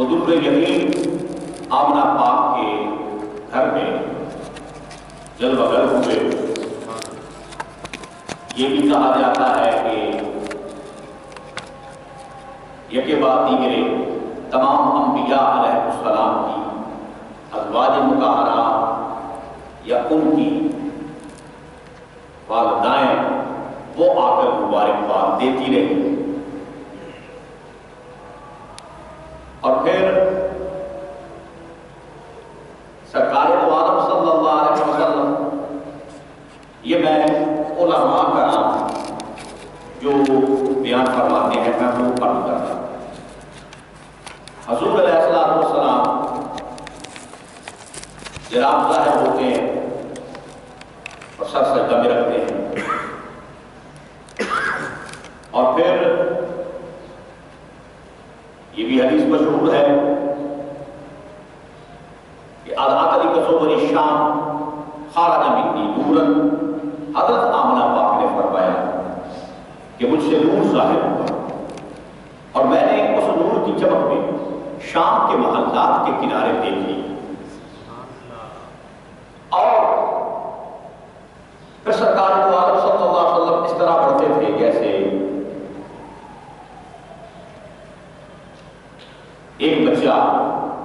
وہ در یقین آمنہ پاک کے گھر میں جلوہ گر ہوئے۔ یہ بھی کہا جاتا ہے کہ یکے بعد دیگرے تمام انبیاء علیہ السلام کی ازواج مطہرات یا ان کی والدائیں وہ آ کر مبارکباد دیتی رہی، اور پھر سرکار دو عالم صلی اللہ علیہ وسلم، یہ میں علماء کا نام جو بیان فرماتے ہیں میں وہ پڑھ کرتا ہوں۔ حضور علیہ السلام جناب ظاہر ہوتے ہیں اور سر سجدہ میں رکھتے ہیں، اور پھر یہ بھی حدیث مشہور ہے کہ آدھا کسوبر شام خارج منی نورا، حضرت آمنہ پاک نے فرمایا کہ مجھ سے نور ظاہر ہوا اور میں نے اس نور کی چمک میں شام کے محلات کے کنارے دیکھ لی، اور پھر سرکار دو عالم صلی اللہ علیہ وسلم اس طرح پڑھتے تھے جیسے ایک بچہ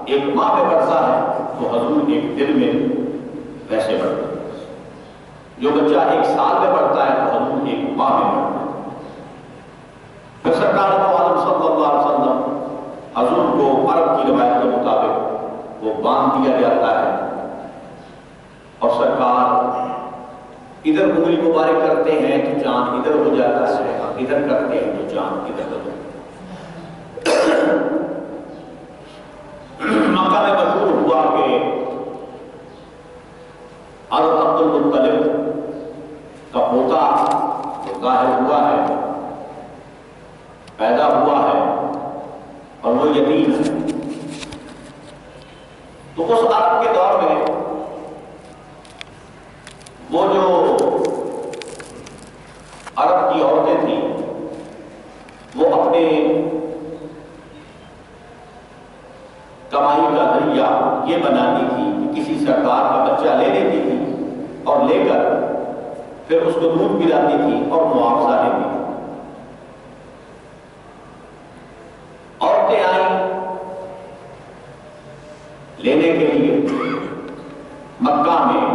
ایک ماں پہ بڑھتا ہے تو حضور ایک دن میں ویسے بڑھتا ہے، جو بچہ ایک سال میں بڑھتا ہے تو حضور ایک ماہ میں بڑھتا ہے۔ پھر سرکار دو عالم صلی اللہ علیہ وسلم حضور کو عرب کی روایت کے مطابق وہ باندھ دیا جاتا ہے، اور سرکار ادھر انگلی مبارک کرتے ہیں تو چاند ادھر ہو جاتا ہے، ادھر کرتے ہیں تو چاند ادھر ہو جاتا ہے۔ مکہ میں مشہور ہوا کہ حضرت عبد المطلب کا پوتا جو ظاہر ہوا ہے، پیدا ہوا ہے، اور وہ یتیم ہے، تو اس عرب کے دور میں وہ جو عرب کی عورتیں تھیں وہ اپنے کمائی کا ذریعہ یہ بناتی تھی کہ کسی سردار کا بچہ لے لیتی تھی اور لے کر پھر اس کو دودھ پلاتی تھی اور معاوضہ لیتی تھی۔ عورتیں آئیں لینے کے لیے مکہ میں،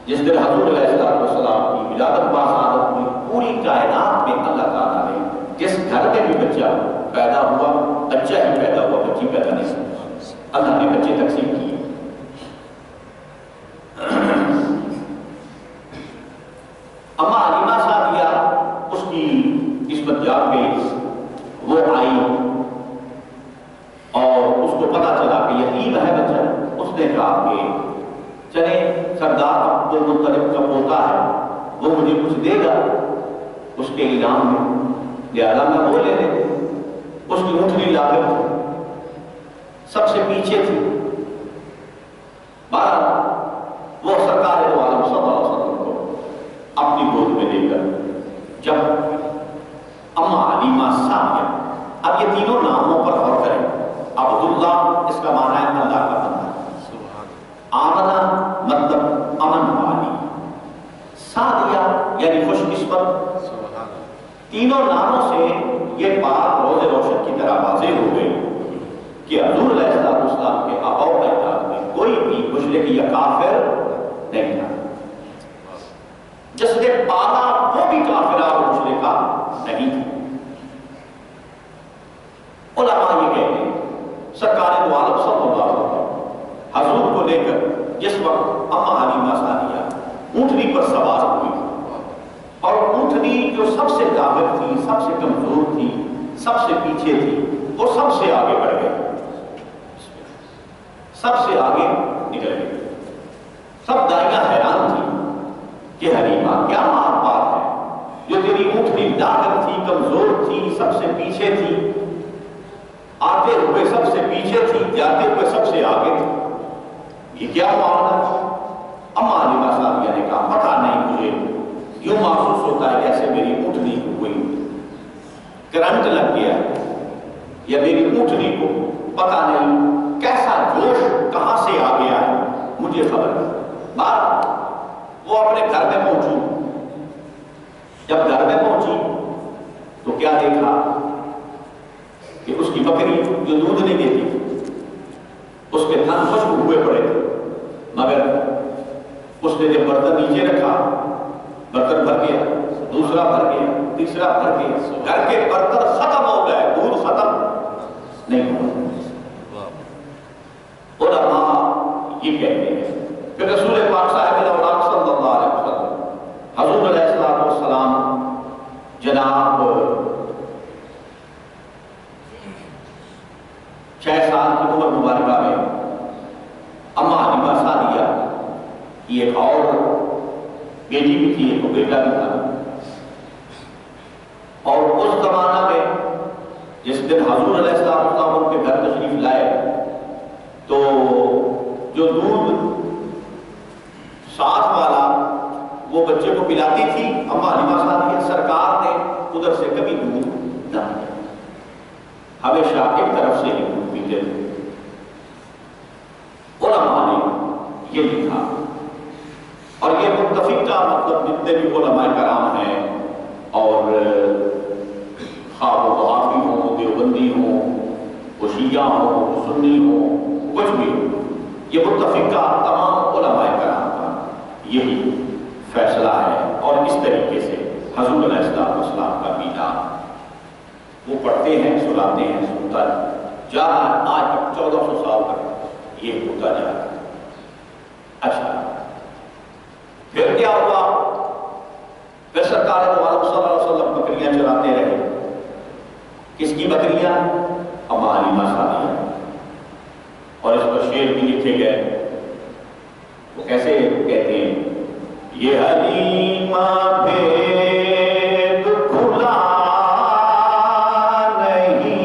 جس دن حضور علیہ السلام کی ولادت باسعادت ہوئی، پوری کائنات میں اللہ تعالیٰ نے جس گھر میں بھی بچہ پیدا ہوا، بچہ ہی پیدا ہوا، بچی پیدا نہیں ہوئی، اللہ نے بچے تقسیم کیے۔ اما علیمہ سعدیہ اس کی قسمت جاگ گئی، وہ آئی اور اس کو پتا چلا کہ یتیم ہے بچہ، اس نے کہا کہ چلے سردار عبد المطلب کا پوتا ہے وہ مجھے کچھ دے گا اس کے انعام میں، لہذا میں وہ لے لے۔ اس کی اونٹنی لا کر سب سے پیچھے تھی، بہرحال وہ سرکار دو عالم صلی اللہ علیہ وسلم کو اپنی گود میں لے کر جب اما علیمہ سعدیہ، اب یہ تینوں ناموں پر غور کریں، عبداللہ اس کا معنی ہے اللہ کا بندہ، آمنہ مطلب امن والی، سعدیہ یعنی خوش قسمت، تینوں ناموں سے یہ بات روز روشن کی طرح واضح ہو گئی کہ حضور علیہ السلام کے آباء و اجداد میں کوئی بھی مشرک یا کافر نہیں تھا، جس نے پالا وہ بھی کافر اور مشرکہ نہیں تھی۔ علماء یہ کہتے ہیں سرکار دو عالم صلی اللہ علیہ وسلم حضور کو لے کر جس وقت اما علیمہ سعدیہ اونٹنی پر سوار ہوئی، اور اونٹنی جو سب سے لاغر تھی، سب سے کمزور تھی، سب سے پیچھے تھی، وہ سب سے آگے بڑھ گئی، سب سے آگے نکل گئی۔ سب دائیاں حیران تھی کہ حلیمہ کیا بات ہے، جو تیری اونٹنی لاغر تھی، کمزور تھی، سب سے پیچھے تھی، آتے ہوئے سب سے پیچھے تھی، جاتے ہوئے سب سے آگے تھی، یہ کیا معاملہ؟ اما علیمہ سعدیہ نے کہا پتہ نہیں، مجھے یوں محسوس ہوتا ہے جیسے میری اونٹنی کو کوئی کرنٹ لگ گیا یا میری اونٹنی کو پتہ نہیں کیسا جوش کہاں سے آ گیا ہے، مجھے خبر نہیں۔ بات وہ اپنے گھر میں پہنچی، جب گھر میں پہنچی تو کیا دیکھا کہ اس کی بکری جو دودھ نہیں دیتی اس کے تھن خشک ہوئے پڑے تھے، مگر اس نے جب برتن نیچے رکھا، برتن بھر گیا، دوسرا بھر گیا، تیسرا بھر گیا، گھر کے برتن ختم ہو گئے، دودھ ختم نہیں ہوا۔ علماء یہ کہتے ہیں کہ رسول پاک صاحب الاولاد صلی اللہ علیہ وسلم حضور علیہ السلام جناب 6 سال کی عمر مبارکہ میں اما حلیمہ سعدیہ کی ایک اور بیٹی بھی تھی، ایک بیٹا بھی تھا، اور اس زمانہ میں جس دن حضور علیہ السلام ان کے گھر تشریف لائے تو جو دودھ ساتھ والا وہ بچے کو پلاتی تھی اما حلیمہ سعدیہ، سرکار نے ادھر سے کبھی دودھ نہ پیا، ہمیشہ ایک طرف سے ہی دودھ پیتے تھے۔ علماء نے یہ لکھا، اور یہ متفق کا مطلب جتنے بھی علماء کرام ہیں، اور خواہ وہ وہابی ہوں، دیوبندی ہوں، وہ شیعہ ہوں، وہ سنی ہوں، کچھ بھی ہو، یہ متفق کا تمام علماء کرام کا یہی فیصلہ ہے، اور اس طریقے سے حضور علیہ السلام کا میلاد وہ پڑھتے ہیں، سناتے ہیں، سنتا جا رہا ہے، آج 1400 سال تک یہ ہوتا جا رہا ہے۔ اچھا، پھر کیا ہوا؟ پھر سرکار دو عالم صلی اللہ علیہ وسلم بکریاں چراتے رہے۔ کس کی بکریاں؟ اما حلیمہ سعدیہ، اور اس پر شعر بھی لکھے گئے، وہ کیسے کہتے ہیں، یہ حلیمہ بھید کھلا نہیں،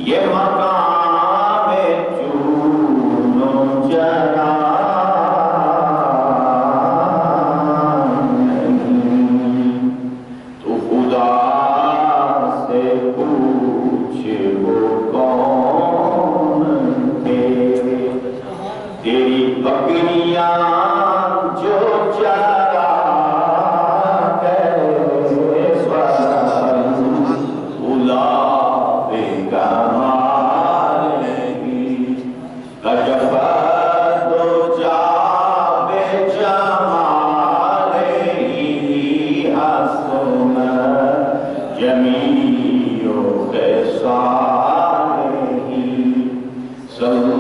یہ مقام چون و جرا نہیں، تو خدا سے پوچھ وہ کون تیرے، تیری بکریاں جو چرا گئے غلام کمال ہی، کشف دجا بے جمال ہی، حسن جمیع خصال ہی، صلو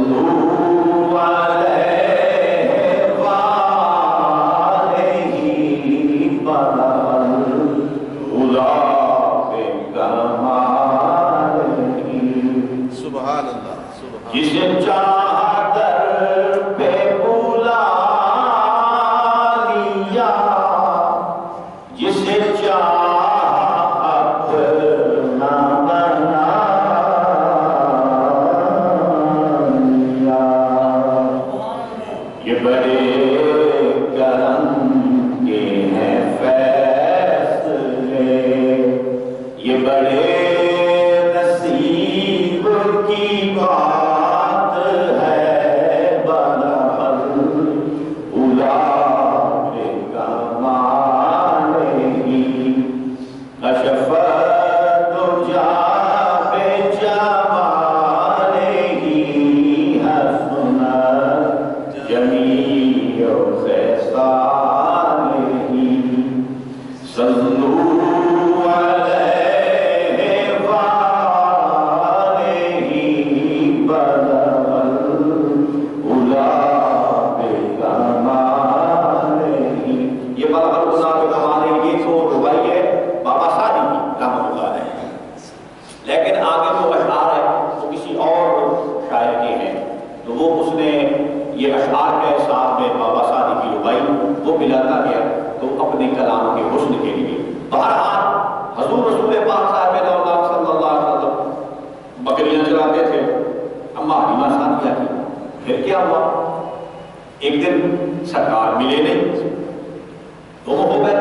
جسے چاہ در پہ بلا لیا، جسے چاہ اپنا بنا لیا، یہ بڑے کرم کے ہیں فیصلے، یہ بڑے نصیب کی بات پھر کیا ہوا؟ ایک دن سرکار ملے نہیں، دونوں ہو گئے،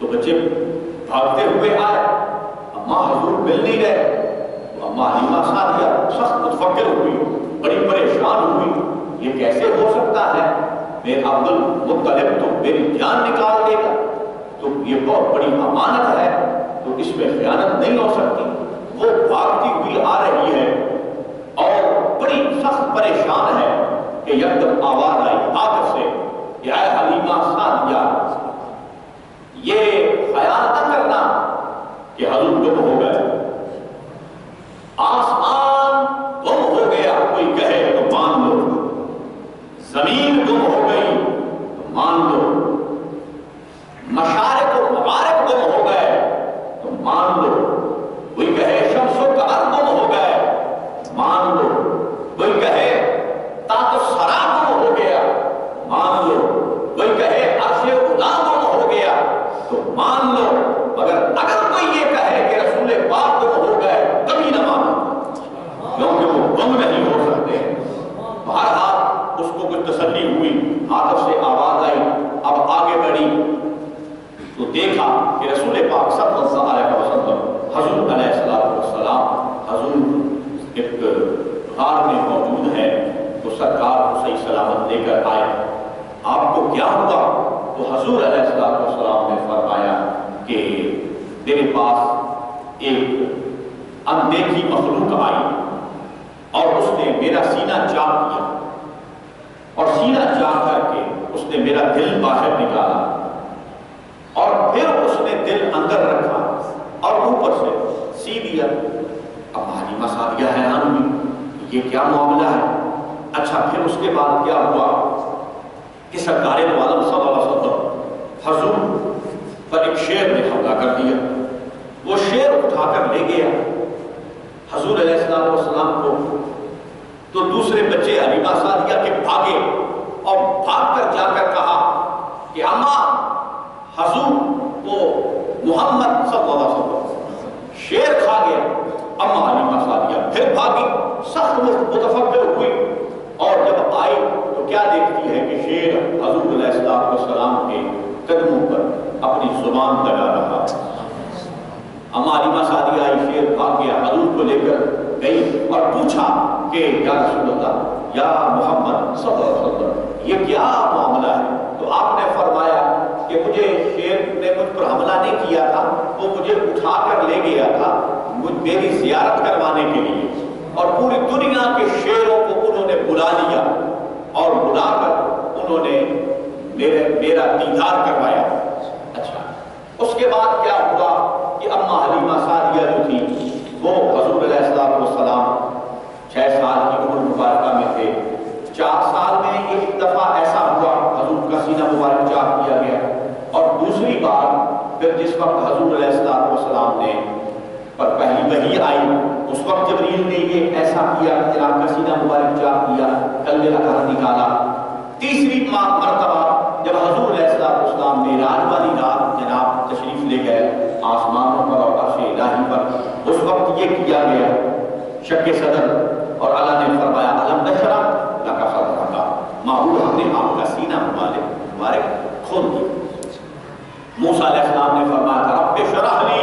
تو بچے بھاگتے ہوئے آئے، اما حضور مل نہیں رہے۔ تو اما حلیمہ سعدیہ سخت متفکر ہوئی، بڑی پریشان ہوئی، یہ کیسے ہو سکتا ہے؟ میں عبد المطلب تو میری جان نکال دے گا، تو یہ بہت بڑی امانت ہے، تو اس میں خیانت نہیں ہو سکتی۔ وہ بھاگتی ہوئی آ رہی ہے اور بڑی سخت پریشان ہے کہ یکدم آواز آئی آگے سے کہ اے حلیمہ سعدیہ، یہ خیال نہ کرنا کہ حضور گم ہو گئے، آسمان گم ہو گیا کوئی کہے تو مان لو، زمین گم ہو گئی تو مان لو، مشارق و مغارب گم ہو گئے تو مان لو، کوئی کہے شمس و قمر گم ہو گئے مان لو، کوئی کہے تاج و سرا گم ہو گیا مان لو، کوئی کہے عرش خدا گم ہو گیا تو مان لو، مگر اگر کوئی یہ کہے کہ رسول پاک گم ہو گئے کبھی نہ مانو، کیونکہ وہ گم نہیں ہو سکتے۔ بہرحال اس کو کچھ تسلی ہوئی، آتش سے آواز آئی، اب آگے بڑھی تو دیکھا کہ رسول پاک صلی اللہ علیہ وسلم حضور علیہ السلام حضور ایک غار میں موجود ہے، تو سرکار کو صحیح سلامت لے کر آئے۔ آپ کو کیا ہوا؟ تو حضور علیہ السلام نے فرمایا کہ میرے پاس ایک اندیکھی مخلوق آئی اور اس نے میرا سینہ چاک کیا، اور سینہ چاک کر کے اس نے میرا دل باہر نکالا، اور پھر اس نے دل اندر رکھا اور اوپر سے سی دیا۔ اب حلیمہ سعدیہ حیران ہوئی، یہ کیا معاملہ ہے؟ اچھا پھر اس کے بعد کیا ہوا کہ سرکار دو عالم صلی اللہ علیہ وسلم حضور پر ایک شیر نے حملہ کر دیا، وہ شیر اٹھا کر لے گیا حضور علیہ السلام کو، تو دوسرے بچے حلیمہ سعدیہ کے بھاگے اور بھاگ کر جا کر کہا کہ اماں حضور کو محمد صلی اللہ علیہ وسلم شیر کھا گیا۔ اماں حلیمہ سعدیہ پھر بھاگی، سخت متفکر ہوئی، اور جب آئی تو کیا دیکھتی ہے کہ شیر حضور علیہ السلام کے قدموں پر اپنی زبان لگا رہا۔ اماں حلیمہ سعدیہ آئی، شیر بھاگ گیا، حضور کو لے کر گئی اور پوچھا کہ یا رسول اللہ، یا محمد صلی اللہ علیہ وسلم، یہ کیا معاملہ ہے؟ تو آپ نے فرمایا کہ مجھے شیر نے مجھ پر حملہ نہیں کیا تھا، وہ مجھے اٹھا کر لے گیا تھا میری زیارت کروانے کے لیے، اور پوری دنیا کے شیروں کو انہوں نے بلا لیا اور بلا کر انہوں نے میرا دیدار کروایا۔ اچھا اس کے بعد کیا ہوا کہ اماں حلیمہ سعدیہ جو تھی وہ حضور علیہ السلام 6 سال کی عمر مبارکہ میں تھے، 4 سال میں ایک دفعہ ایسا ہوا حضور کا سینہ مبارک چاک کیا گیا، اور دوسری بار پھر جس وقت حضور علیہ السلام نے پر پہلی وحی آئی اس وقت جبریل نے یہ ایسا کیا کہ آپ کا سینہ مبارک چاک کیا، قلب اطہر نکالا۔ تیسری مرتبہ جب حضور علیہ السلام معراج والی رات جناب تشریف لے گئے آسمانوں پر اور عرش الہی پر، اس وقت یہ کیا گیا شق صدر، اور اللہ نے فرمایا الم نشرح لک صدرک، معقول ہم نے آپ کا سینہ مبارک کھول دیا۔ موسیٰ علیہ السلام نے فرمایا تھا رب اشرح لی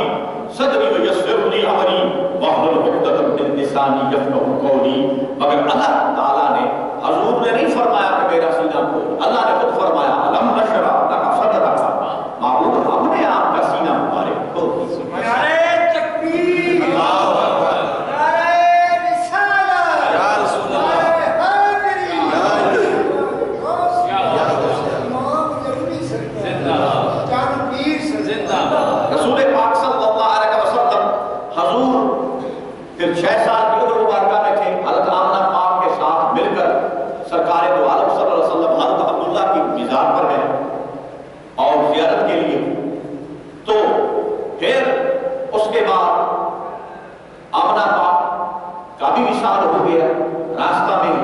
صدری ویسر لی امری واحلل عقدۃ من لسانی یفقهوا قولی، مگر اللہ تعالیٰ نے، حضور نے نہیں فرمایا کہ میرا سینہ کھول، اللہ نے خود فرمایا الم نشرح لک صدرک، معقول ہم نے آپ کا سینہ مبارک کھول دیا۔ نعرہ تکبیر، اللہ اکبر، نعرہ رسالت، یا رسول اللہ، حیدری، امام ضروری سرکار، جان پیر سرکار، رسول پاک صلی اللہ علیہ وسلم حضور پھر 6 سال کی عمر مبارکہ میں تھے، حضرت آمنہ پاک کے ساتھ مل کر سرکار دو عالم صلی اللہ علیہ وسلم حضرت عبداللہ کی مزار پر گئے اور زیارت کے لیے، تو پھر اس کے بعد آمنہ پاک کا بھی وصال ہو گیا، راستہ میں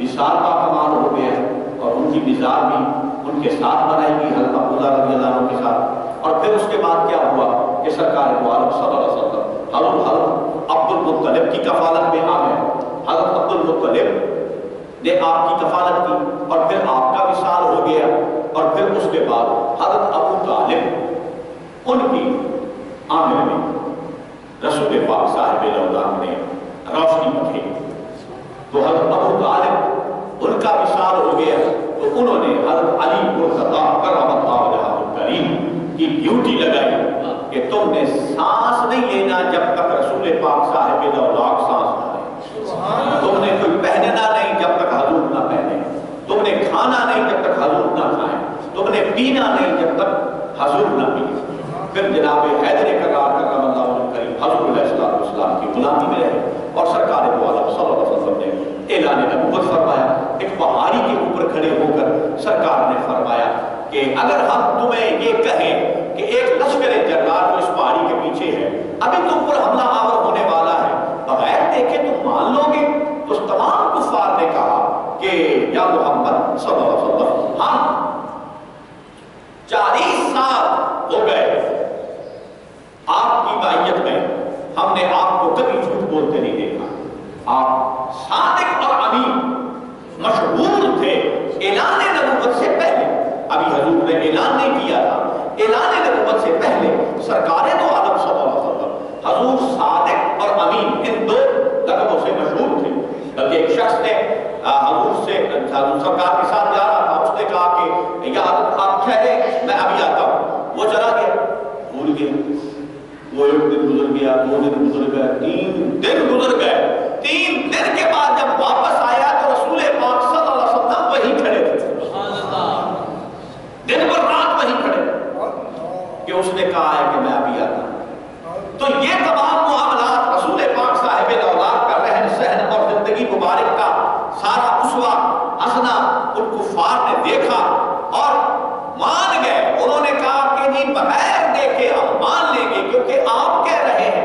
وصال کا کمال ہو گیا، اور ان کی مزار بھی ان کے ساتھ بنائی گئی حضرت عبداللہ رضی اللہ عنہ کے ساتھ۔ اور پھر اس کے بعد کیا ہوا کہ سرکار دو عالم صلی اللہ علیہ وسلم حضرت عبد المطلب کی کفالت میں آ گئے، حضرت عبد المطلب نے آپ کی کفالت کی، اور پھر آپ کا وصال ہو گیا، اور پھر اس کے بعد حضرت ابو طالب ان کی عامر میں رسول پاک صاحب لولاک نے روشنی بکھیری تو حضرت ابو طالب ان کا وصال ہو گیا تو انہوں نے حضرت علی مرتضیٰ کرم اللہ وجہہ الکریم کی ڈیوٹی لگائی کہ تم نے سانس نہیں لینا جب تک رسول پاک صاحب لولاک سانس نہ لیں، تم نے کوئی پہننا نہیں جب تک حضور نہ پہنے، تم نے کھانا نہیں جب تک حضور نہ کھائیں، تم نے پینا نہیں جب تک حضور نہ پیے۔ پھر جناب حیدر کرار کرم اللہ وجہہ الکریم حضور علیہ السلام کی غلامی میں رہے اور سرکار دو عالم صلی اللہ علیہ وسلم نے اعلان نبوت فرمایا۔ ایک پہاڑی کے اوپر کھڑے ہو کر سرکار نے فرمایا کہ اگر ہم تمہیں یہ کہیں کہ ایک لشکر جرار جو اس پہاڑی کے پیچھے ہے ابھی تم پر حملہ آور ہونے والا ہے، بغیر دیکھے تم مان لو گے؟ تو اس تمام کفار نے کہا کہ یا محمد صلی اللہ علیہ وسلم ہم 40 سال ہو گئے آپ کی بائیت میں، ہم نے آپ کو کبھی جھوٹ بولتے نہیں دیکھا، آپ صادق اور امین مشہور تھے اعلان نبوت سے پہلے۔ ابھی حضور نے اعلان نہیں کیا تھا، اعلان نبوت سے پہلے سرکار دو عالم صلی اللہ علیہ وسلم حضور صادق اور امین ان دو لقبوں سے مشہور تھے۔ بلکہ ایک شخص نے حضور سے سرکار کے ساتھ جا رہا تھا، اس نے کہا کہ یا حضرت آپ ٹھہرے میں ابھی آتا ہوں، وہ چلا گیا، بھول گیا۔ وہ ایک دن گزر گیا، 2 دن گزر گئے، 3 دن گزر گئے۔ 3 دن کے بعد جب واپس آیا تو رسول پاک صلی اللہ علیہ وسلم وہیں کھڑے تھے، دن بھر رات وہیں کھڑے کہ اس نے کہا ہے کہ میں ابھی آتا ہوں۔ تو یہ تمام معاملات رسول پاک صاحب لولاک کا رہن سہن اور زندگی مبارک کا سارا اسوہ حسنہ ان کفار نے دیکھا اور مان گئے۔ انہوں نے کہا کہ نہیں، بغیر دیکھے ہم مان لیں گے کیونکہ آپ کہہ رہے ہیں،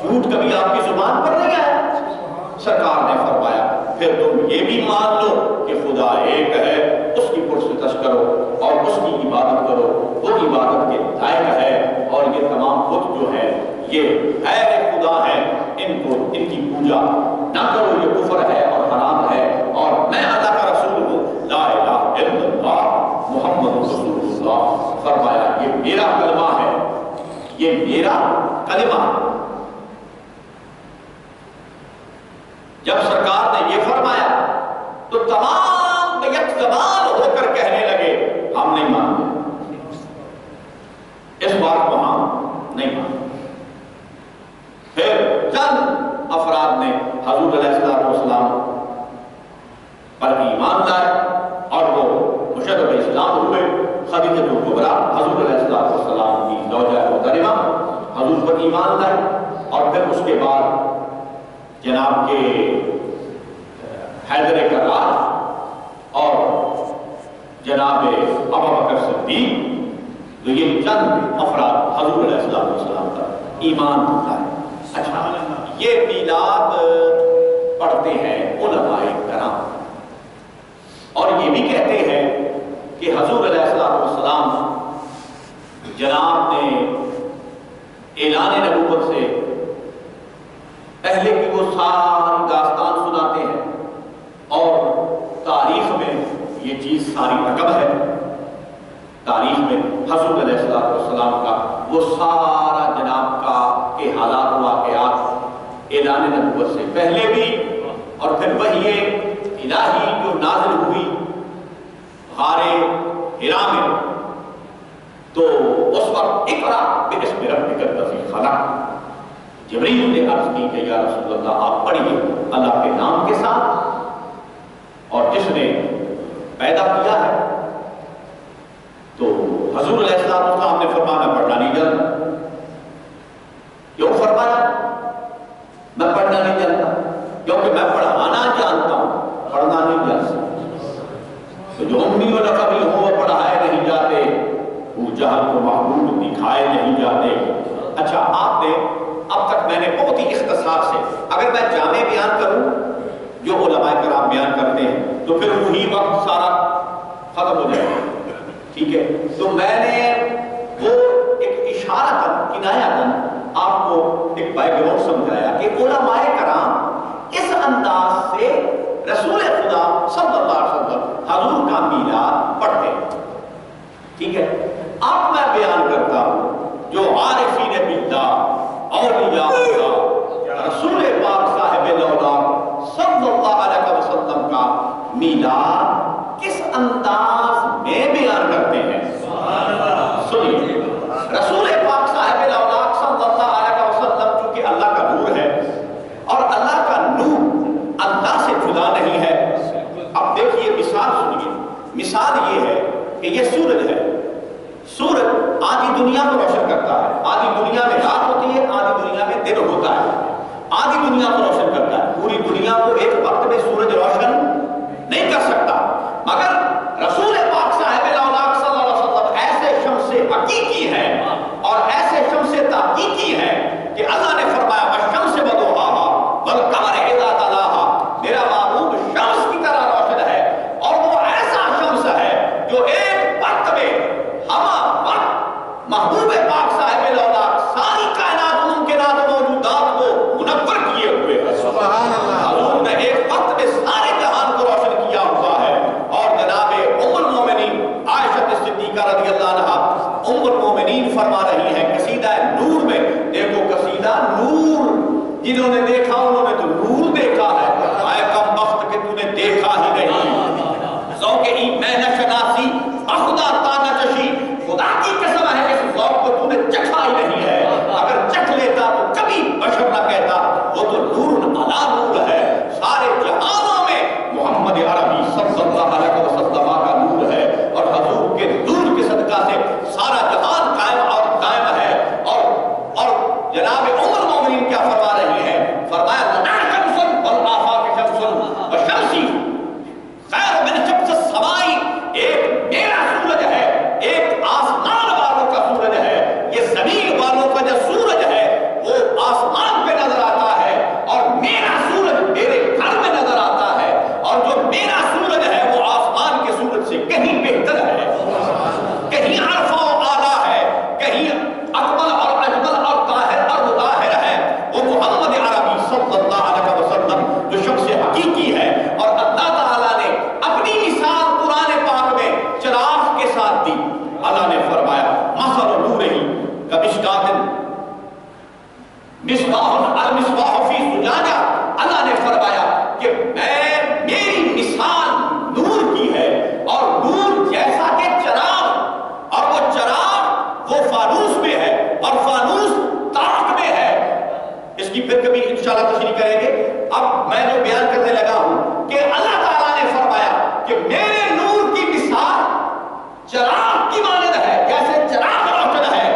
جھوٹ کبھی آپ کی زبان پر نہیں آیا۔ سرکار نے فرمایا پھر تم یہ بھی مان لو کہ خدا ایک ہے، اس کی پرستش کرو اور اس کی عبادت کرو، وہ عبادت کے لائق ہے، اور یہ تمام بت جو ہے یہ غیر خدا ہے، ان کی پوجا نہ کرو، یہ کفر ہے اور حرام ہے، اور میں اللہ کا رسول ہوں، لا الہ الا اللہ محمد رسول اللہ۔ فرمایا یہ میرا کلمہ ہے، یہ میرا کلمہ ہے۔ جب سرکار نے یہ فرمایا تو تمام یک زبان ہو کر کہنے لگے ہم نہیں مانتے، اس بات کو ہم نہیں مانتے۔ پھر چند افراد نے حضور علیہ السلام پر ایمان لائے اور وہ مشرف اسلام ہوئے۔ خدیجہ کبریٰ حضور علیہ السلام کی زوجہ محترمہ حضور پر ایمان لائے، اور پھر اس کے بعد جناب کے حیدر کرار اور جناب ابوبکر صدیق، تو یہ چند افراد حضور علیہ السلام پر ایمان لائے۔ اچھا، یہ میلاد پڑھتے ہیں علماء کرام اور یہ بھی کہتے ہیں کہ حضور علیہ السلام جناب نے اعلان نبوت سے پہلے کی وہ ساری داستان سناتے ہیں، اور تاریخ میں یہ چیز ساری رقم ہے، تاریخ میں حضور علیہ السلام کا وہ سارا جناب کا کہ حالات واقعات اعلان نبوت سے پہلے بھی، اور پھر وحی الہی جو نازل ہوئی غار حرا میں، تو اس وقت اقرا باسم ربک الذی خلق، جبریل نے عرض کی کہ یا رسول اللہ آپ پڑھیے اللہ کے نام کے ساتھ، اور جس نے پیدا کیا ہے۔ تو حضور علیہ السلام نے فرمایا پڑھنا نہیں جانتا۔ کیوں فرمایا میں پڑھنا نہیں جانتا؟ کیونکہ میں پڑھانا جانتا ہوں، پڑھنا نہیں جانتا۔ تو جو امی و لقبی ہوں وہ پڑھائے نہیں جاتے، وہ جہل کو محبوب دکھائے نہیں جاتے۔ اچھا، آپ نے اب تک میں نے بہت ہی اختصار سے، اگر میں جامع بیان کروں جو علماء کرام بیان کرتے ہیں تو پھر وہی وقت سارا ختم ہو جائے گا، ٹھیک ہے؟ تو میں نے وہ ایک اشارتاً کنایتاً آپ کو ایک بیک گراؤنڈ سمجھایا کہ علماء کرام اس انداز سے رسول خدا صلی اللہ علیہ وسلم حضور کا میلاد پڑھتے ہیں، ٹھیک ہے؟ اب میں بیان کرتا ہوں جو عارفین باللہ اولیاء اللہ دنیا کو روشن کرتا ہے. آدھی دنیا میں رات ہوتی ہے, آدھی دنیا میں دن ہوتا ہے. آدھی دنیا کو روشن کرتا ہے. پوری دنیا کو ایک وقت میں سورج روشن نہیں کر سکتا, مگر رسول پاک صاحب الاولاق صلی اللہ علیہ وسلم ایسے شمس حقیقی ہے اور ایسے شمس تحقیقی ہے کہ اللہ نے فرمایا والشمس وضحاہا والقمر اذا تلاہا, میرا محبوب شمس کی طرح روشن ہے اور وہ ایسا شمس ہے جو ایک وقت میں ہما وقت محبوب پاک صاحب الاولاق ساری کائنات ممکنات موجودات کو منور کیے ہوئے ہے. سبحان اللہ. حضور نے ایک وقت میں سارے جہان کو روشن کیا ہوا ہے. اور جناب ام المومنین عائشہ صدیقہ رضی اللہ عنہا ام المومنین فرما رہی ہیں قصیدہ نور میں, دیکھو قصیدہ نور, جنہوں نے دیکھا انہوں نے تو نور دیکھا ہے, اے کم بخت کہ تو نے دیکھا ہی نہیں. ذوق میں نہ شناسی خدا تانا چشی, خدا کی قسم ہے اس ذوق کو تو نے چکھا ہی نہیں ہے. اگر چکھ لیتا تو کبھی بشر نہ کہتا وہ تو نور علی نور ہے. سارے جہانوں میں محمد عربی صلی اللہ علیہ وسلم کا نور ہے اور حضور کے نور کے صدقہ سے سارا جہان قائم اور قائم ہے. اور جناب ام المومنین کیا فرما رہی ہیں, فرمایا لنا شمس والآفاق شمس وشمسی خیر من شمس السمائی, ایک میرا سورج ہے, ایک آسمان والوں کا سورج ہے. یہ زمین والوں کا جو سورج ہے وہ آسمان پہ نظر آتا ہے اور میرا سورج میرے گھر میں نظر آتا ہے, اور جو میرا سورج ہے وہ آسمان کے سورج سے کہیں بہتر ہے, کہیں عرفہ و اعلیٰ ہے, کہیں اکمل اور اجمل اور طاہر اور مطہر ہے. وہ محمد عربی صلی اللہ علیہ وسلم جو شخص حقیقی ہے. اور اللہ تعالیٰ نے اپنی مثال قرآن پاک میں چراغ کے ساتھ دی. اللہ نے فرمایا مثل نورہ کمشکاۃ مصباح المصباح فی زجاجہ, اللہ نے فرمایا کہ میری مثال نور کی ہے اور نور جیسا کہ چراغ, اور وہ چراغ وہ فانوس میں ہے اور فانوس تاک میں ہے. اس کی پھر کبھی انشاءاللہ تشریح کریں گے. اب میں جو بیان کرنے لگا ہوں کہ اللہ تعالیٰ نے فرمایا کہ میرے نور کی مثال چراغ کی مانند ہے, جیسے چراغ روشن ہے.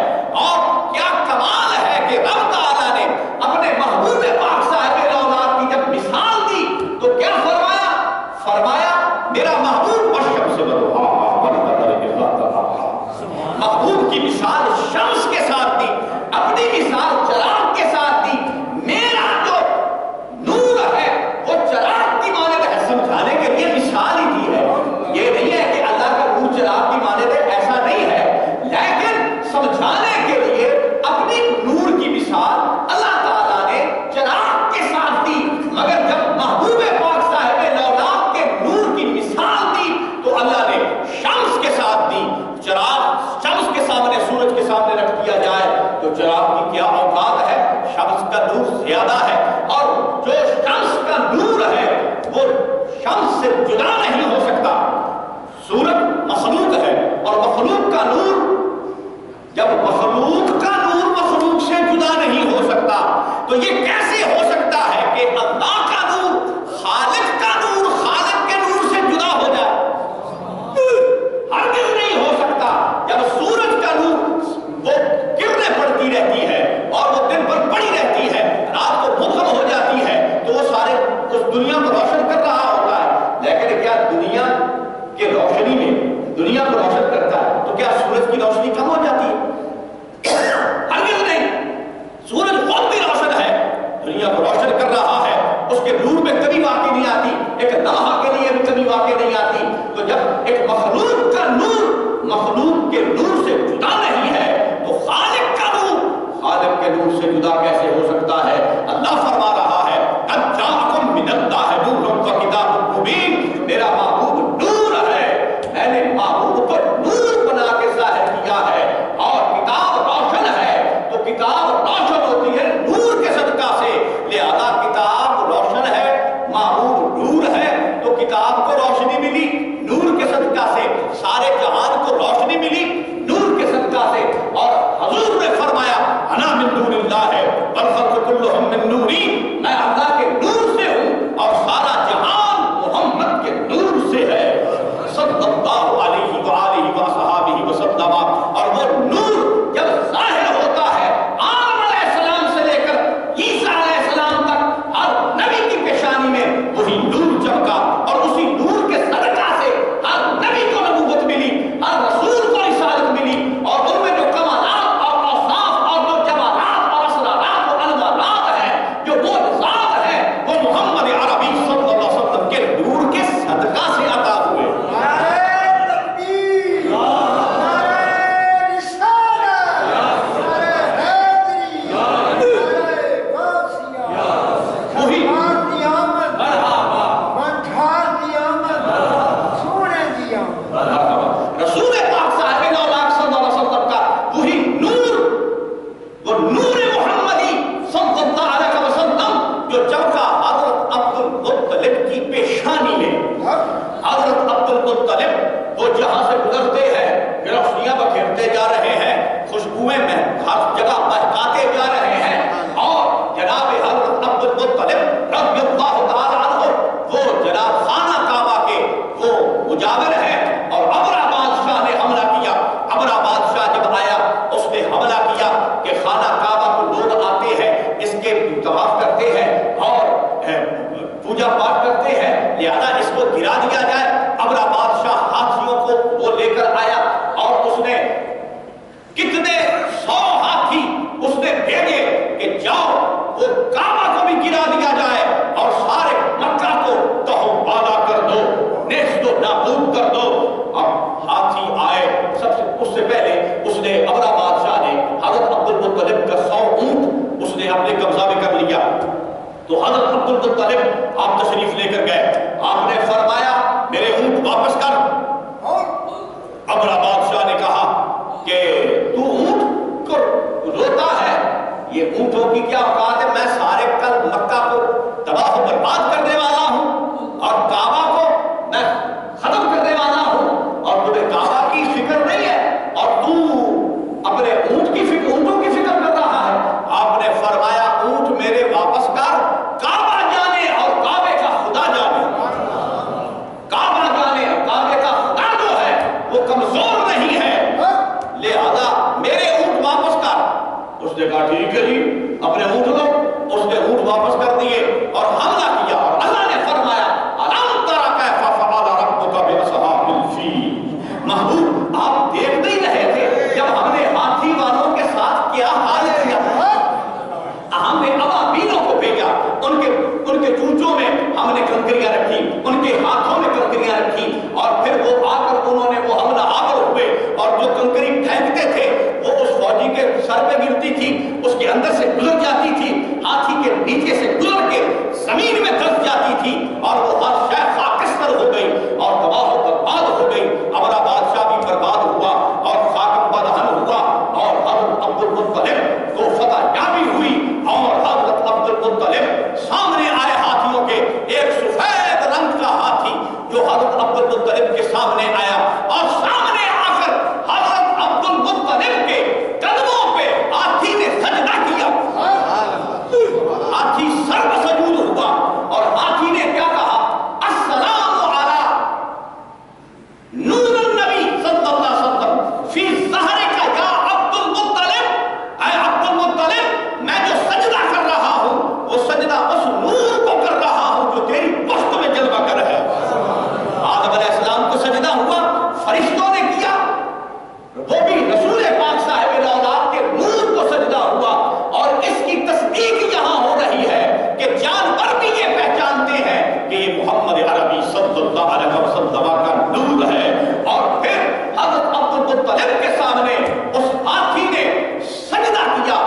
اور کیا کمال ہے کہ رب تعالیٰ نے اپنے محبوب پاک صاحب الاولاد کی جب مثال دی تو کیا فرمایا, فرمایا میرا محبوب والشمس وضحاہا والقمر اذا تلاہا. محبوب کی مثال شمس کے ساتھ دی, اپنی مثال چراغ کے ساتھ دی. میرا جو نور ہے وہ چراغ کی مانند ہے, سمجھانے کے لیے مثال ہی دی ہے. یہ نہیں ہے کہ اللہ کا نور چراغ کی مانند ہے, ایسا نہیں ہے, لیکن سمجھانے کے لیے اپنی نور کی مثال اللہ تعالیٰ نے چراغ کے ساتھ دی. مگر جب محبوب پاک صاحب الاولاد کے نور کی مثال دی تو اللہ نے شمس کے ساتھ دی. چراغ شمس کے سامنے, سورج کے سامنے رکھ دیا جائے تو چراغ کی کیا اوقات ہے, شمس کا نور زیادہ ہے. اور جو شمس کا نور ہے وہ شمس سے جدا نہیں ہو سکتا. سورج مخلوق ہے اور مخلوق کا نور, جب مخلوق کا نور مخلوق سے جدا نہیں ہو سکتا تو یہ کیسے ہو سکتا ہے کہ اللہ کا نور خالق کا نور خالق کے نور سے جدا ہو جائے؟ ہرگز نہیں ہو سکتا. جب سورج کا نور وہ کرنیں پڑتی رہتی ہے اور وہ دن بھر پڑی رہتی ہے, رات کو مدھم ہو جاتی ہے تو وہ سارے اس دنیا کو روشن کر رہا ہوتا ہے. لیکن کیا دنیا کے روشنی میں دنیا کو روشن کرتا ہے تو کیا سورج کی روشنی کم ہو جاتی ہے؟ ہرگز نہیں. سورج خود بھی روشن ہے, کہ اونٹوں کی کیا اوقات ہے، میں سارے کل مکہ کو تباہ و برباد کرنے والا ہوں اور کعبہ کو میں ختم کرنے والا ہوں، اور تمہیں کعبہ کی فکر نہیں ہے اور تو اپنے اونٹوں کی فکر کر رہا ہے۔ آپ نے فرمایا اونٹ میرے واپس کر، کعبہ جانے اور کعبے کا خدا جانے، کعبہ جانے اور کعبے کا خدا جو ہے وہ کمزور نہیں ہے، لہذا میرے اونٹ واپس کر۔ اس نے کہا ٹھیک ہے جی، اپنے اونٹ لو۔ اس نے اونٹ واپس کر دیے اور حملہ کیا، اور اللہ نے فرمایا الم تر کیف فعل ربک باصحاب الفیل۔ محبوب آپ دیکھ نہیں رہے تھے جب ہم نے ہاتھی والوں کے ساتھ کیا حال کیا؟ ہم نے ابابیلوں کو بھیجا، ان کے چونچوں میں ہم نے کنکریاں رکھی، ان کے ہاتھوں میں کنکریاں رکھی، اور پھر وہ آ کر انہوں نے وہ حملہ آور ہوئے، اور جو کنکری پھینکتے تھے وہ اس فوجی کے سر پہ گرتی تھی، اس کے اندر سے گزر جاتی تھی، ہاتھی کے نیچے سے گزر کے زمین میں دھس جاتی تھی، اور وہ ہر شے خاکستر ہو گئی اور تباہ و برباد ہو گئی۔ ہمارا بادشاہ بھی برباد ہوا اور خاک بدہن ہوا، اور حضرت عبد المطلب کو فتح یابی ہوئی، اور حضرت عبد المطلب سامنے آئے ہاتھیوں کے، ایک سفید رنگ کا ہاتھی جو حضرت عبد المطلب کے سامنے آیا، اور سامنے آ کر حضرت عبد المطلب کے قدموں پہ ہاتھی نے سجدہ کیا، ہاتھی سر سجود ہوا، اور ہاتھی نے کیا کہا؟ السلام علی نور النبی صلی اللہ علیہ وسلم فی ظہرک یا عبد المطلب، اے عبد المطلب میں جو سجدہ کر رہا ہوں وہ سجدہ اس نور کو کر رہا ہوں جو تیری پشت میں جلوہ کر ہے۔ آدم علیہ السلام کو سجدہ ہوا، فرشتوں نے کیا، وہ بھی رسول پاک صاحب الاولاد کے نور کو سجدہ ہوا، اور اس کی تصدیق یہاں ہو رہی ہے کہ جانور بھی یہ پہچانتے ہیں کہ یہ محمد عربی صلی اللہ علیہ وسلم کا نور ہے۔ اور پھر حضرت عبد المطلب کے سامنے اس ہاتھی نے سجدہ کیا،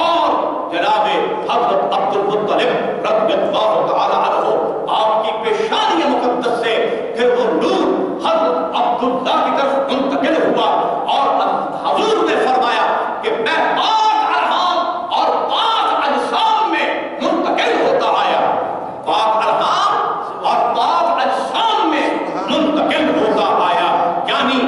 اور جناب حضرت عبد المطلب رضی اللہ تعالی عنہ آپ کی پیشانی مقدس سے پھر وہ نور حضرت عبداللہ کی طرف منتقل ہوا، اور حضور نے فرمایا کہ میں پاک ارحام اور پاک اجسام میں منتقل ہوتا آیا، پاک ارحام اور پاک اجسام میں منتقل ہوتا آیا، یعنی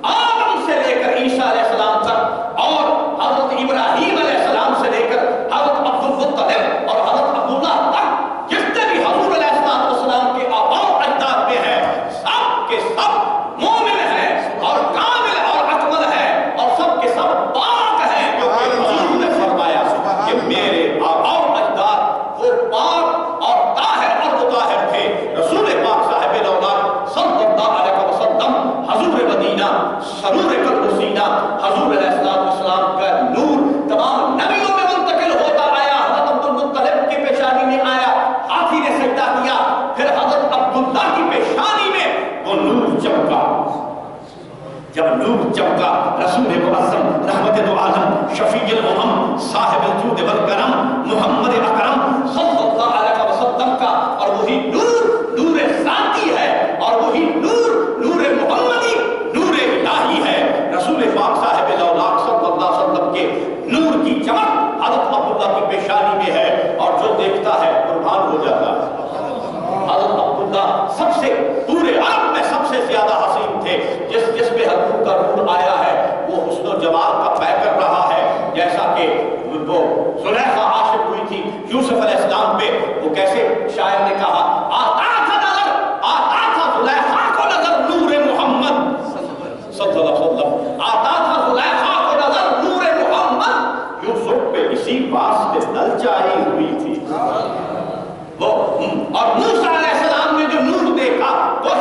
آدم سے لے کر عیسیٰ علیہ السلام تک، اور حضرت ابراہیم علیہ السلام سے لے کر حضرت عبد المطلب اور حضرت عبداللہ تک جتنے بھی حضور علیہ السلام کے آباء و اجداد میں ہیں، سب کے سب مومن ہیں اور کامل اور اکمل ہیں، اور سب کے سب پاک ہیں، کیونکہ حضور نے فرمایا کہ میرے آباء و اجداد وہ پاک اور طاہر اور مطہر تھے۔ رسول پاک صاحب الاولاد صلی اللہ علیہ وسلم حضور مدینہ سرور قلب سینہ، حضور علیہ السلام کا نور تمام نبیوں میں منتقل ہوتا آیا۔ حضرت عبد المطلب کی پیشانی میں آیا، ہاتھی نے سجدہ کیا، پھر حضرت عبداللہ کی پیشانی میں وہ نور چمکا۔ جب نور چمکا، رسول معظم رحمت دو عالم شفیع الامم صاحب الجود والکرم محمد اکرم صلی اللہ علیہ وسلم کا، اور وہی نور نور ذاتی ہے، اور وہی نور نور محمدی نور الہی ہے۔ رسول پاک صاحب الاولاد صلی اللہ علیہ وسلم کے نور کی چمک حضرت عبداللہ کی پیشانی میں ہے، اور جو دیکھتا ہے قربان ہو جاتا ہے۔ حضرت عبداللہ سب سے پورے عرب میں سب سے زیادہ حسین تھے، جس پہ حضور کا نور آیا ہے وہ حسن و جمال کا پے کر رہا ہے، جیسا کہ وہ زلیخا عاشق ہوئی تھی یوسف علیہ السلام پہ، وہ کیسے شاعر نے کہا آتا تھا زلیخا کو نظر نور محمد صلی اللہ علیہ وسلم، آتا تھا زلیخا کو نظر نور محمد، یوسف پہ اسی واسطے للچائی ہوئی تھی وہ۔ اور موسیٰ علیہ السلام نے جو نور دیکھا کوہ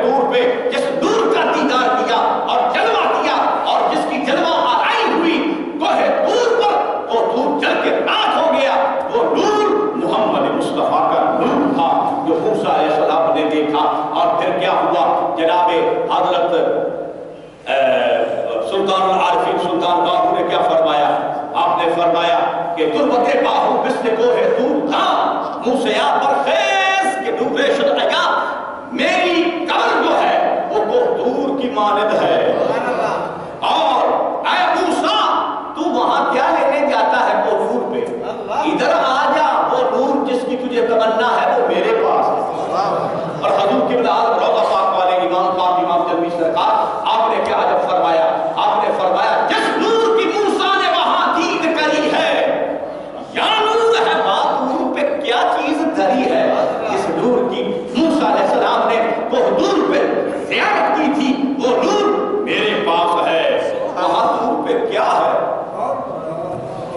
طور پہ جس نور کا دیدار کیا اور جلوہ کیا، اور جس کی جلوہ آرائی ہوئی کوہ طور پر، وہ طور جل کے راکھ ہو گیا، وہ نور محمد مصطفیٰ کا نور تھا جو موسیٰ علیہ السلام نے دیکھا۔ اور پھر کیا ہوا؟ جناب حضرت سلطان العارفین سلطان باہو نے کیا فرمایا؟ آپ نے فرمایا کہ تربت باہو مثل کوہ طور تھا موسیٰ پر خیز کے ڈوبے شد عیا، میری قبر جو ہے وہ کوہ طور کی مانند ہے، اور اے موسیٰ تو وہاں کیا لینے جا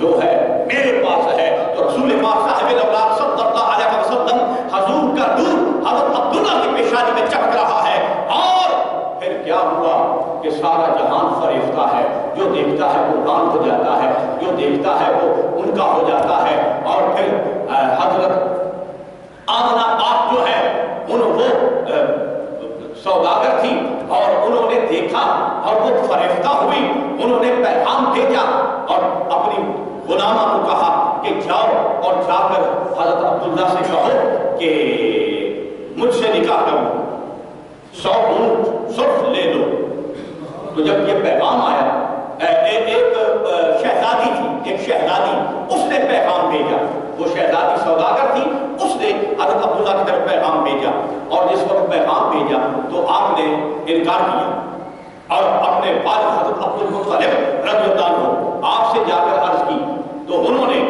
جو ہے میرے پاس ہے. تو رسول پاک صاحب الاولاد صلی اللہ علیہ وسلم حضور کا نور حضرت عبداللہ کی پیشانی میں چمک رہا ہے. اور پھر کیا ہوا کہ سارا جہان فریفتہ ہے. جو دیکھتا ہے وہ قربان ہو جاتا ہے, جو دیکھتا ہے وہ ان کا ہو جاتا ہے. اور پھر حضرت آمنہ پاک جو ہے وہ سوداگر تھی اور انہوں نے دیکھا اور وہ فریفتہ ہوئی. انہوں نے پیغام بھیجا اور اپنی غلامہ کو کہا کہ جاؤ اور جا کر حضرت عبداللہ سے کہو کہ مجھ سے نکاح کرو, 100 اونٹ سرخ لے لو. تو جب یہ پیغام آیا, ایک شہزادی تھی, ایک شہزادی, اس نے پیغام بھیجا. وہ شہزادی سوداگر تھی, اس نے حضرت عبداللہ کی طرف پیغام بھیجا. اور جس وقت پیغام بھیجا تو آپ نے انکار کیا اور اپنے والد حضرت عبد المطلب رضی اللہ عنہ آپ سے جا کر عرض کی. تو انہوں نے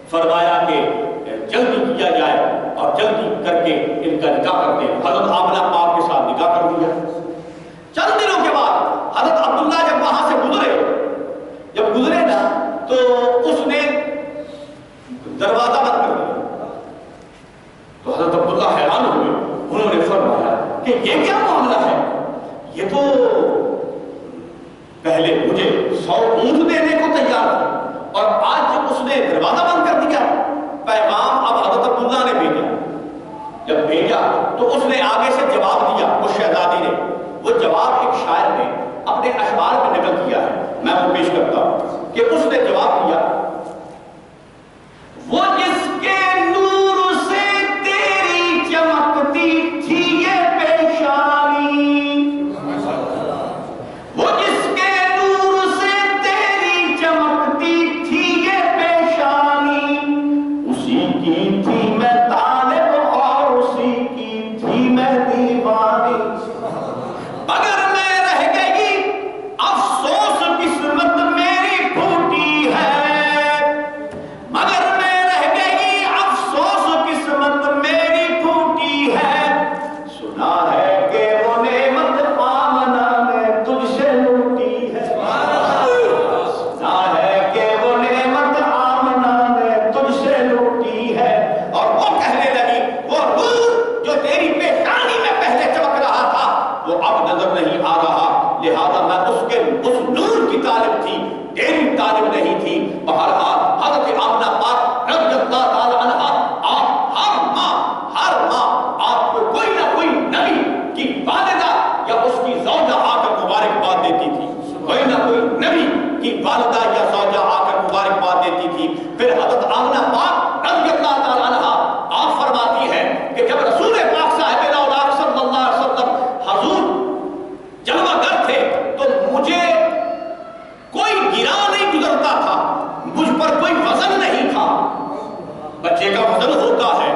فرمایا کہ جلدی کیا جائے اور جلدی کر کے ان کا نکاح کر دیں. حضرت آمنہ پاک کے ساتھ نکاح کر دیا. چند دنوں کے بعد حضرت عبداللہ جب وہاں سے گزرے نا تو اس نے دروازہ بند کر دیا. تو حضرت عبداللہ حیران ہوئے. انہوں نے فرمایا کہ یہ کیا معاملہ ہے؟ یہ تو پہلے مجھے 100 اونٹ دینے کو تیار تھا اور آج جب اس نے دروازہ بند کر دیا. پیغام اب حضرت عبداللہ نے بھیجا. جب بھیجا تو اس نے آگے سے جواب دیا. اس شہزادی نے وہ جواب ایک شاعر نے اپنے اشعار میں نقل کیا ہے, میں وہ پیش کرتا ہوں کہ اس نے جواب دیا, وہ جس کے نور سے تیری چمکتی تھی یہ پیشانی, وہ جس کے نور سے تیری چمکتی تھی یہ پیشانی, اسی کی تھی میں طالب اور اسی کی تھی میں دیوانی. مگر میں رہ گئی افسوس قسمت میری پھوٹی ہے, مگر میں رہ گئی افسوس قسمت میری پھوٹی ہے. سنا ہے کہ وہ نعمت آمنہ نے تجھ سے لوٹی ہے, سنا ہے کہ وہ نعمت آمنہ نے تجھ سے لوٹی ہے. اور وہ کہنے لگی وہ نور جو تیری پیشانی میں پہلے چمک رہا تھا وہ اب نظر نہیں آ رہا, لہذا میں اس نور کی طالب تھی, تیری طالب نہیں تھی. بہرحال حضرت آمنہ پاک رضی اللہ تعالی عنہا آپ ہر ماہ آپ کو کوئی نہ کوئی نبی کی والدہ یا اس کی زوجہ آ کر مبارکباد دیتی تھی, کوئی نہ کوئی نبی کی والدہ یا زوجہ آ کر مبارکباد دیتی تھی. پھر حضرت آمنہ پاک رضی اللہ تعالی عنہا آپ فرماتی ہے کہ جب رسول پاک صاحب الاولاد صلی اللہ علیہ وسلم حضور جلوہ گر تھے تو مجھے کوئی گرا نہیں گزرتا تھا, مجھ پر کوئی وزن نہیں تھا. بچے کا وزن ہوتا ہے,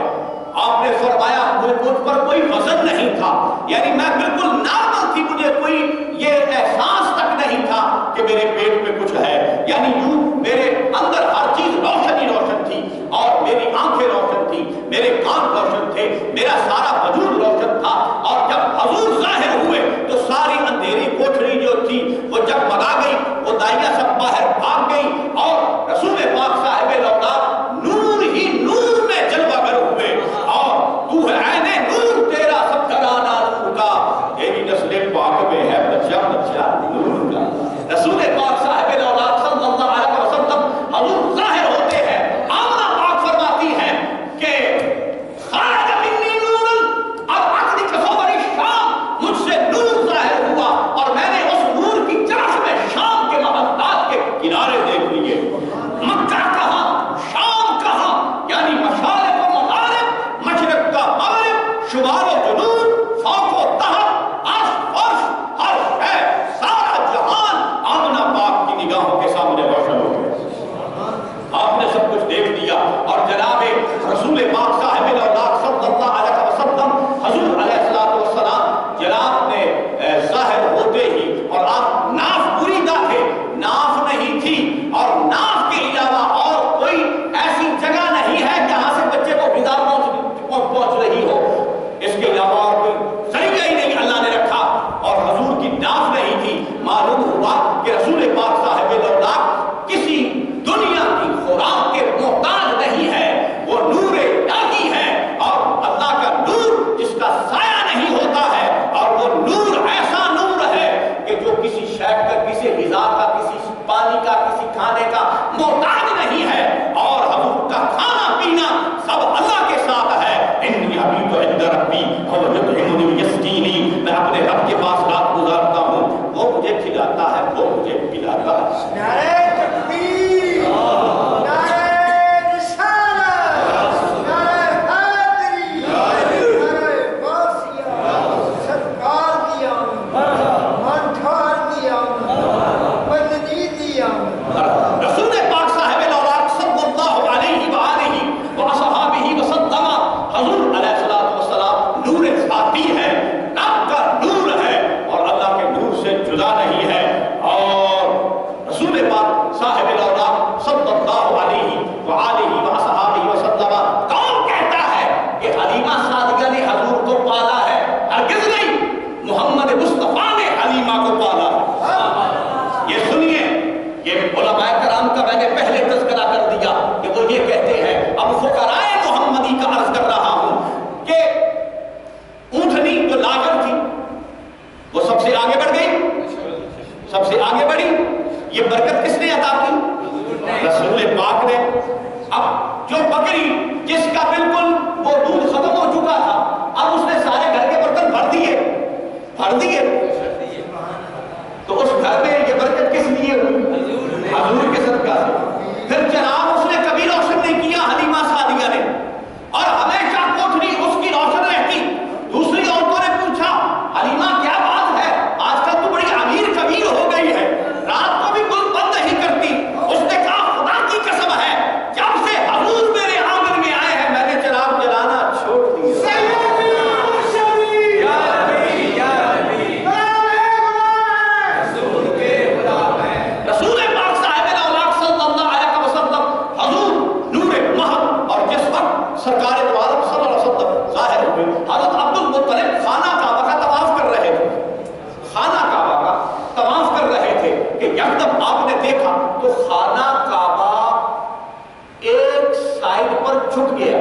آپ نے فرمایا مجھ پر کوئی وزن نہیں تھا, یعنی میں بالکل نارمل تھی, مجھے کوئی یہ احساس تک نہیں تھا کہ میرے پیٹ میں کچھ ہے. یعنی یوں میرے اندر ہر چیز روشن ہی روشن تھی اور میری آنکھیں روشن تھی, میرے کان روشن تھے, میرا سارا وجود روشن تھا. اور جب حضور ظاہر ہوئے تو ساری اندھیری کوٹھری جو تھی وہ جگمگا گئی, وہ دائیا سب باہر بھاگ گئی اور رسول پاک صاحب الاولاد نور ہی نور میں جلوہ گر ہوئے. اور تو ہے عین نور, تیرا سب گھرانہ نور کا, تیری نسل پاک میں ہے بچہ نور کا. رسول پاک صاحب الاولاد صلی اللہ علیہ وسلم حضور صاحب الاولاد صلی اللہ علیہ وآلہ وصحبہ وسلم کون کہتا ہے کہ حلیمہ سعدیہ نے حضور کو پالا ہے؟ ہرگز نہیں، محمد مصطفیٰ نے حلیمہ کو پالا ہے۔ یہ سنیے، یہ علماء کرام کا میں نے پہلے تذکرہ کر دیا کہ وہ یہ کہتے ہیں، اب فقراء محمدی کا عرض کر رہا ہوں کہ اونٹنی جو لاغر تھی وہ سب سے آگے بڑھ گئی، سب سے آگے بڑھی۔ یہ برکت کس نے عطا کی؟ رسول پاک نے۔ اب جو بکری جس کا بالکل وہ دودھ ختم ہو چکا تھا، اب اس نے سارے گھر کے برتن بھر دیے، تو اس گھر میں یہ برکت کس لیے ہوئی؟ حضور کے صدقہ سے۔ پھر چراغ اس نے کبھی روشن نہیں کیا حلیمہ سعدیہ نے، اور ہمیشہ کوٹھری اس کی روشن رہتی۔ دوسری عورتوں نے پوچھا، حلیمہ کیا بات ہے، آج کل تو بڑی امیر کبیر ہو گئی ہے، رات کو بھی گل بند نہیں کرتی۔ اس نے کہا خدا کی قسم ہے، جب سے حضور میرے آنگن میں آئے ہیں میں نے چراغ جلانا چھوڑ دیا۔ رسول پاک صاحب الاولاق صلی اللہ علیہ وسلم حضور نور محض، اور جس وقت سرکار دو عالم صلی اللہ علیہ وسلم ظاہر ہوئے، حضرت عبد المطلب خانہ کعبہ کا طواف کر رہے تھے، خانہ کعبہ کا طواف کر رہے تھے کہ یکدم آپ نے دیکھا تو خانہ کعبہ ایک سائڈ پر جھک گیا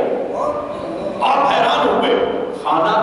اور حیران ہوئے۔ خانہ